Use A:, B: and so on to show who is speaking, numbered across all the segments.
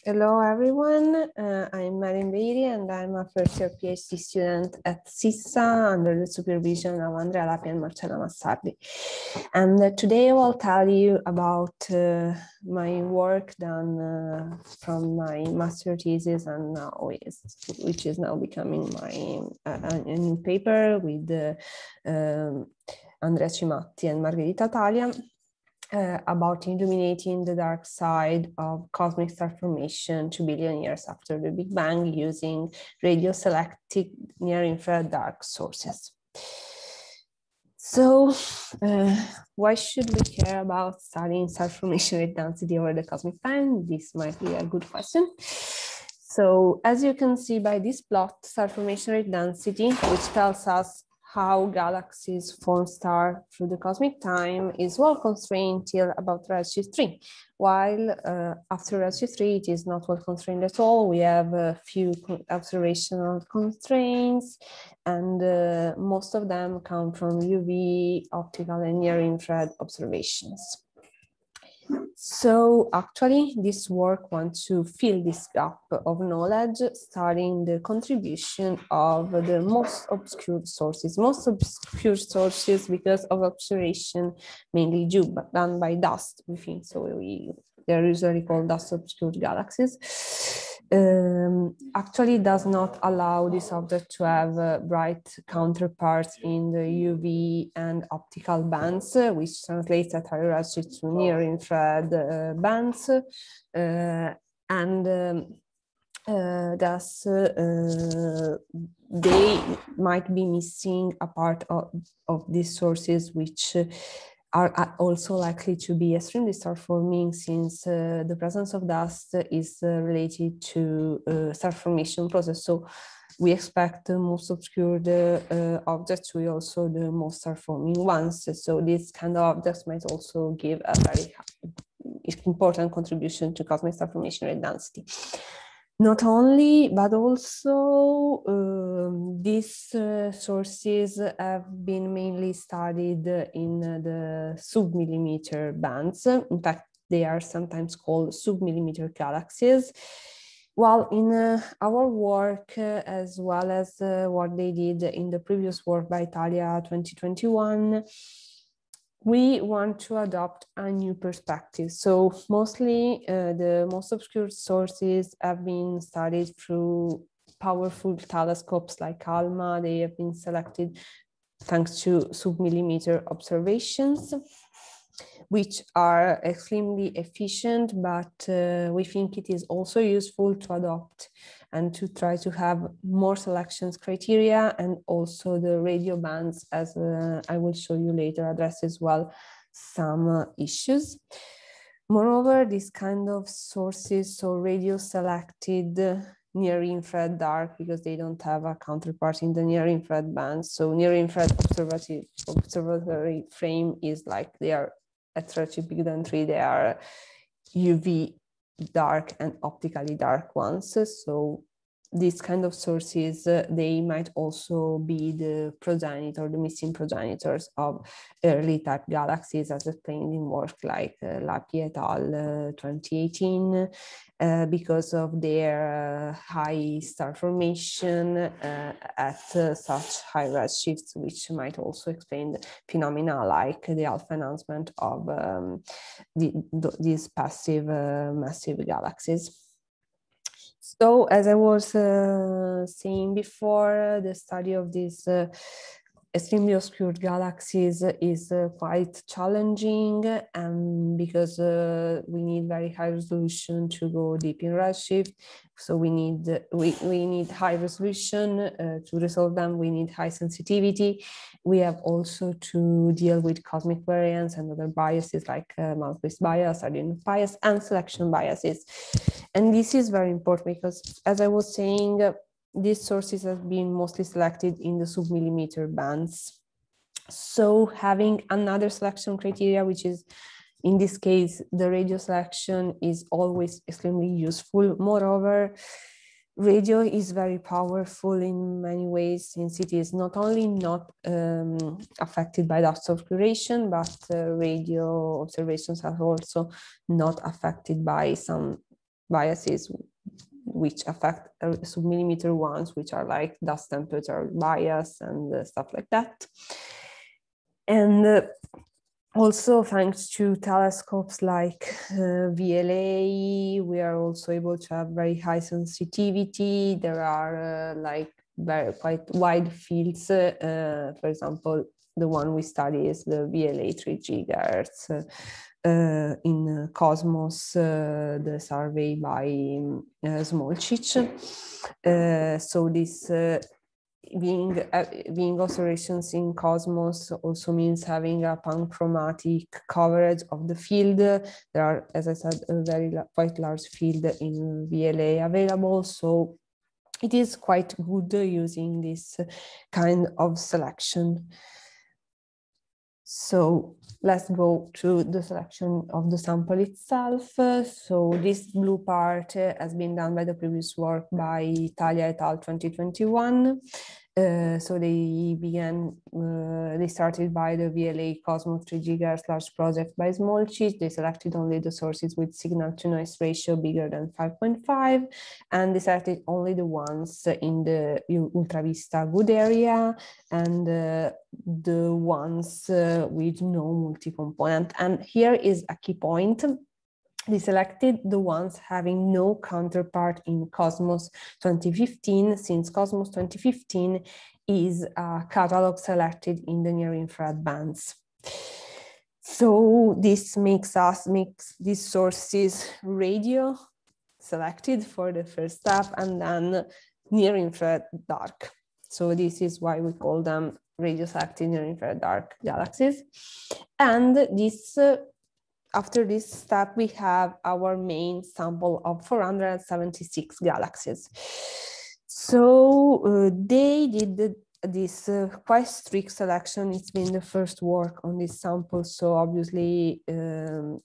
A: Hello, everyone. I'm Meriem Behiri, and I'm a first-year PhD student at SISSA under the supervision of Andrea Lapi and Marcella Massardi. And today I will tell you about my work done from my master thesis, and now which is now becoming my a new paper with Andrea Cimatti and Margherita Talia. About illuminating the dark side of cosmic star formation 2 billion years after the Big Bang using radio-selected near-infrared dark sources. So, why should we care about studying star formation rate density over the cosmic time? This might be a good question. So, as you can see by this plot, star formation rate density, which tells us how galaxies form stars through the cosmic time, is well constrained till about redshift 3, while after redshift 3 it is not well constrained at all. We have a few observational constraints, and most of them come from UV, optical, and near-infrared observations. So actually, this work wants to fill this gap of knowledge, studying the contribution of the most obscure sources because of observation, mainly done by dust, we think. So they're usually called dust-obscured galaxies. Actually does not allow this object to have bright counterparts in the UV and optical bands, which translates at higher redshift to near-infrared bands, thus they might be missing a part of these sources, which are also likely to be extremely star forming, since the presence of dust is related to star formation process. So we expect the most obscured objects to be also the most star forming ones. So these kind of objects might also give a very important contribution to cosmic star formation rate density. Not only, but also these sources have been mainly studied in the sub-millimeter bands. In fact, they are sometimes called sub-millimeter galaxies. While in our work, as well as what they did in the previous work by MAYA2022, we want to adopt a new perspective. So mostly the most obscure sources have been studied through powerful telescopes like ALMA. They have been selected thanks to sub-millimeter observations, which are extremely efficient, but we think it is also useful to adopt and to try to have more selections criteria, and also the radio bands, as I will show you later, address as well some issues. Moreover, this kind of sources, so radio selected near-infrared dark, because they don't have a counterpart in the near-infrared band. So near-infrared observatory frame is like they are at redshift bigger than 3, they are UV dark and optically dark ones. So these kind of sources, they might also be the progenitor, the missing progenitors of early type galaxies, as explained in work like Lapi et al. 2018, because of their high star formation at such high redshifts, which might also explain the phenomena like the alpha announcement of these passive massive galaxies. So, as I was saying before, the study of these extremely obscured galaxies is quite challenging, because we need very high resolution to go deep in redshift. So we need high resolution to resolve them. We need high sensitivity. We have also to deal with cosmic variance and other biases like Malmquist bias, Arrhenius bias, and selection biases. And this is very important because, as I was saying, these sources have been mostly selected in the sub-millimeter bands. So having another selection criteria, which is in this case, the radio selection, is always extremely useful. Moreover, radio is very powerful in many ways, since it is not only not affected by dust obscuration, but radio observations are also not affected by some biases which affect submillimeter ones, which are like dust temperature bias and stuff like that. And also, thanks to telescopes like VLA, we are also able to have very high sensitivity. There are like quite wide fields. For example, the one we study is the VLA 3 gigahertz in Cosmos, the survey by Smolcic. So this being observations in Cosmos also means having a panchromatic coverage of the field. There are, as I said, a quite large field in VLA available, so it is quite good using this kind of selection. So let's go to the selection of the sample itself. So this blue part has been done by the previous work by Italia et al. 2021. So they started by the VLA Cosmos 3 GHz large project by Smolcic. They selected only the sources with signal to noise ratio bigger than 5.5, and they selected only the ones in the ultravista good area and the ones with no multi-component. And here is a key point. They selected the ones having no counterpart in Cosmos 2015, since Cosmos 2015 is a catalog selected in the near-infrared bands. So this makes these sources radio selected for the first step, and then near-infrared dark. So this is why we call them radio selected near-infrared dark galaxies. And this after this step, we have our main sample of 476 galaxies. So they did this quite strict selection. It's been the first work on this sample. So obviously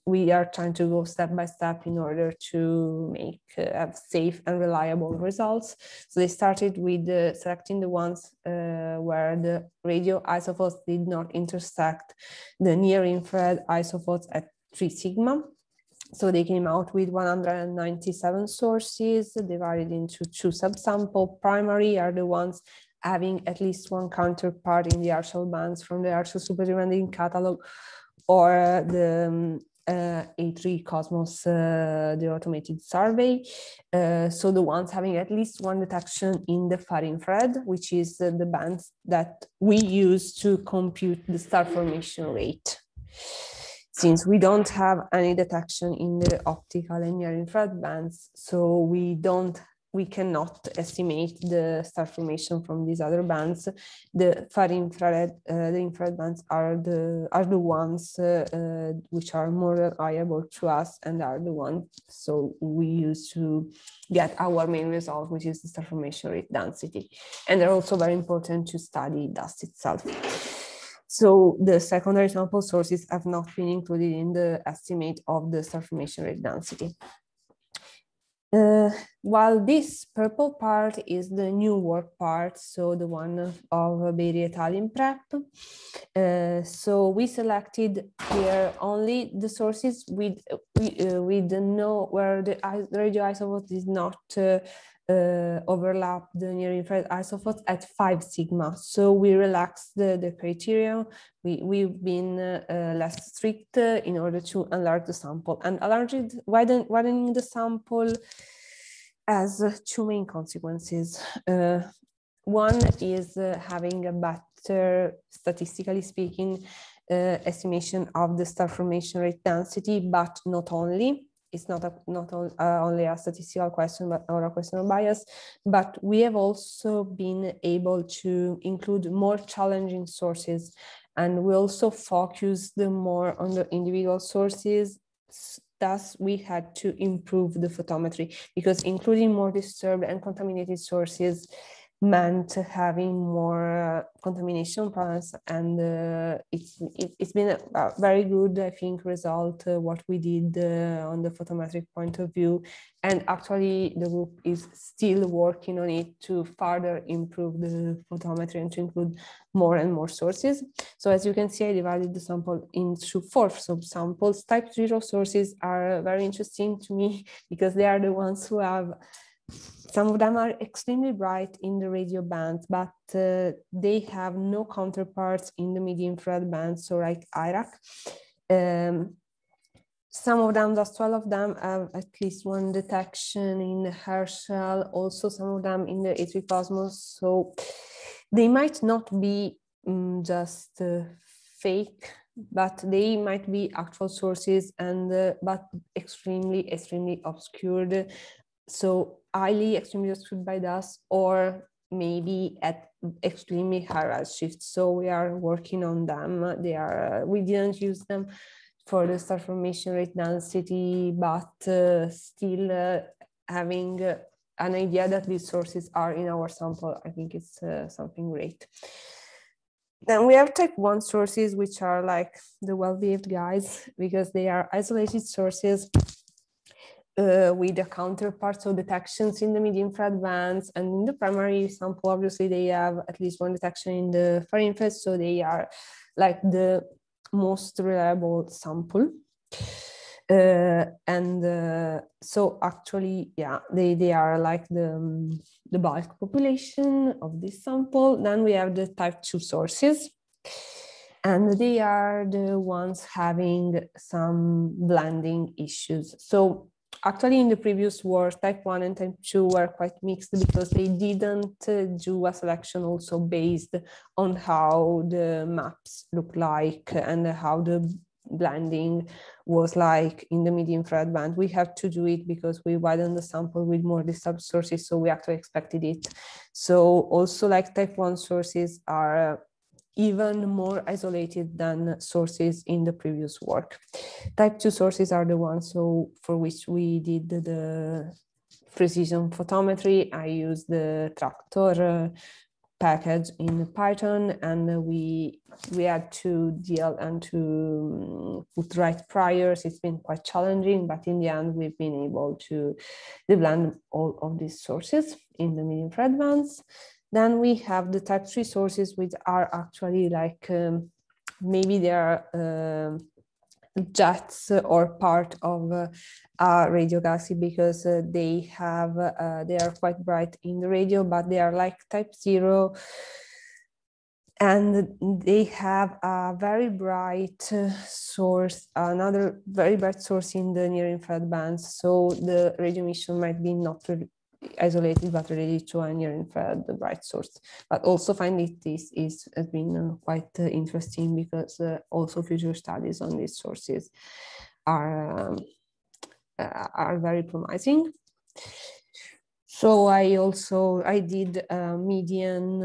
A: we are trying to go step by step in order to make have safe and reliable results. So they started with selecting the ones where the radio isophotes did not intersect the near-infrared isophotes at 3 sigma. So they came out with 197 sources divided into 2 subsamples. Primary are the ones having at least one counterpart in the Archel bands from the Archel superdividing catalog, or the A3 Cosmos, the automated survey. So the ones having at least one detection in the far infrared, which is the bands that we use to compute the star formation rate. Since we don't have any detection in the optical and near-infrared bands, so we cannot estimate the star formation from these other bands. The far infrared, the infrared bands are the ones which are more reliable to us, and are the ones so we use to get our main result, which is the star formation rate density. And they're also very important to study dust itself. So the secondary sample sources have not been included in the estimate of the star formation rate density. While this purple part is the new work part, so the one of Behiri et al. In prep. So we selected here only the sources with no, where the radioisotope is not overlap the near-infrared isotopes at 5 sigma. So we relaxed the criteria. We've been less strict in order to enlarge the sample. And widening the sample has 2 main consequences. One is having a better, statistically speaking, estimation of the star formation rate density, but not only. It's not only a statistical question, or a question of bias, but we have also been able to include more challenging sources, and we also focus more on the individual sources. Thus, we had to improve the photometry, because including more disturbed and contaminated sources meant having more contamination problems, and it's been a very good, I think, result what we did on the photometric point of view, and actually the group is still working on it to further improve the photometry and to include more and more sources. So as you can see, I divided the sample into 4 subsamples. Type 0 sources are very interesting to me because they are the ones who have, some of them are extremely bright in the radio bands, but they have no counterparts in the mid-infrared bands, so like IRAC. Some of them, just 12 of them, have at least one detection in Herschel, also some of them in the A3 Cosmos. So they might not be just fake, but they might be actual sources, and but extremely obscured. So highly extremely obscured by dust, or maybe at extremely high redshift. So we are working on them. They are, we didn't use them for the star formation rate density, but still having an idea that these sources are in our sample, I think it's something great. Then we have type 1 sources, which are like the well-behaved guys, because they are isolated sources with the counterparts of detections in the mid-infrared bands, and in the primary sample, obviously they have at least one detection in the far infrared, so they are like the most reliable sample. So actually, yeah, they are like the bulk population of this sample. Then we have the type 2 sources, and they are the ones having some blending issues. So actually, in the previous work, type 1 and type 2 were quite mixed because they didn't do a selection also based on how the maps look like and how the blending was like in the mid-infrared band. We have to do it because we widened the sample with more disturbed sources, so we actually expected it. So also like type 1 sources are even more isolated than sources in the previous work. Type 2 sources are the ones for which we did the precision photometry. I used the tractor package in Python, and we had to deal and to put right priors. It's been quite challenging, but in the end, we've been able to blend all of these sources in the mid-infrared bands. Then we have the type 3 sources, which are actually like maybe they are jets or part of a radio galaxy, because they are quite bright in the radio, but they are like type 0, and they have a very bright source, another very bright source in the near infrared bands. So the radio emission might be not isolated, but related to a near infrared bright source. But also finding this has been quite interesting, because also future studies on these sources are very promising. So I did a median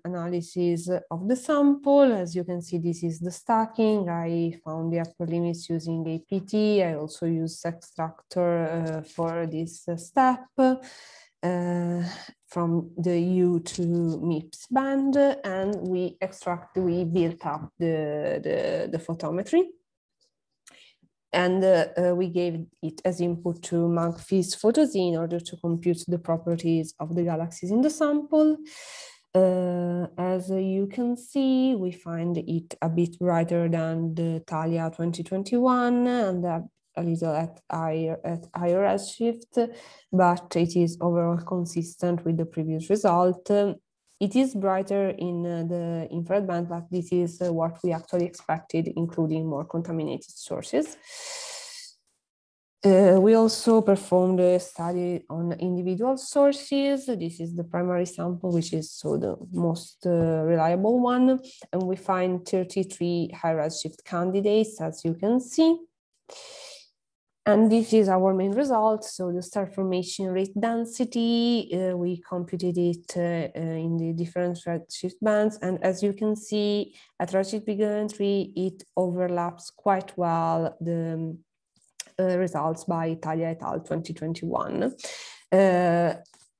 A: analysis of the sample. As you can see, this is the stacking. I found the upper limits using APT. I also used extractor for this step from the U to MIPS band, and we built up the photometry. And we gave it as input to Magfi's PhotoZ in order to compute the properties of the galaxies in the sample. As you can see, we find it a bit brighter than the Thalia 2021 and a little at higher redshift, but it is overall consistent with the previous result. It is brighter in the infrared band, but this is what we actually expected, including more contaminated sources. We also performed a study on individual sources. This is the primary sample, which is the most reliable one. And we find 33 high redshift candidates, as you can see. And this is our main result. So the star formation rate density, we computed it in the different redshift bands. And as you can see, at redshift bigger than 3, it overlaps quite well the results by Thalia et al. 2021.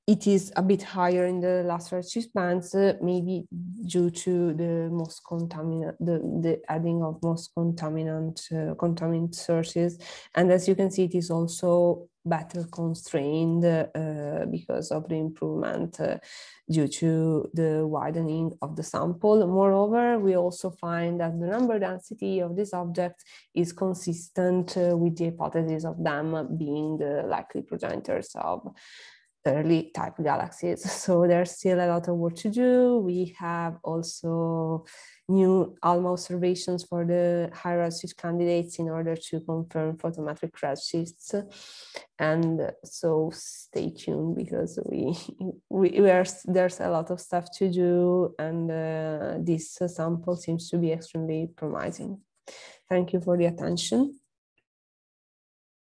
A: it is a bit higher in the last redshift bands, maybe due to the most contaminant, the adding of most contaminant sources. And as you can see, it is also better constrained because of the improvement due to the widening of the sample. Moreover, we also find that the number density of this object is consistent with the hypothesis of them being the likely progenitors of early type galaxies. So there's still a lot of work to do. We have also new ALMA observations for the high redshift candidates in order to confirm photometric redshifts. And so stay tuned, because there's a lot of stuff to do, and this sample seems to be extremely promising. Thank you for the attention.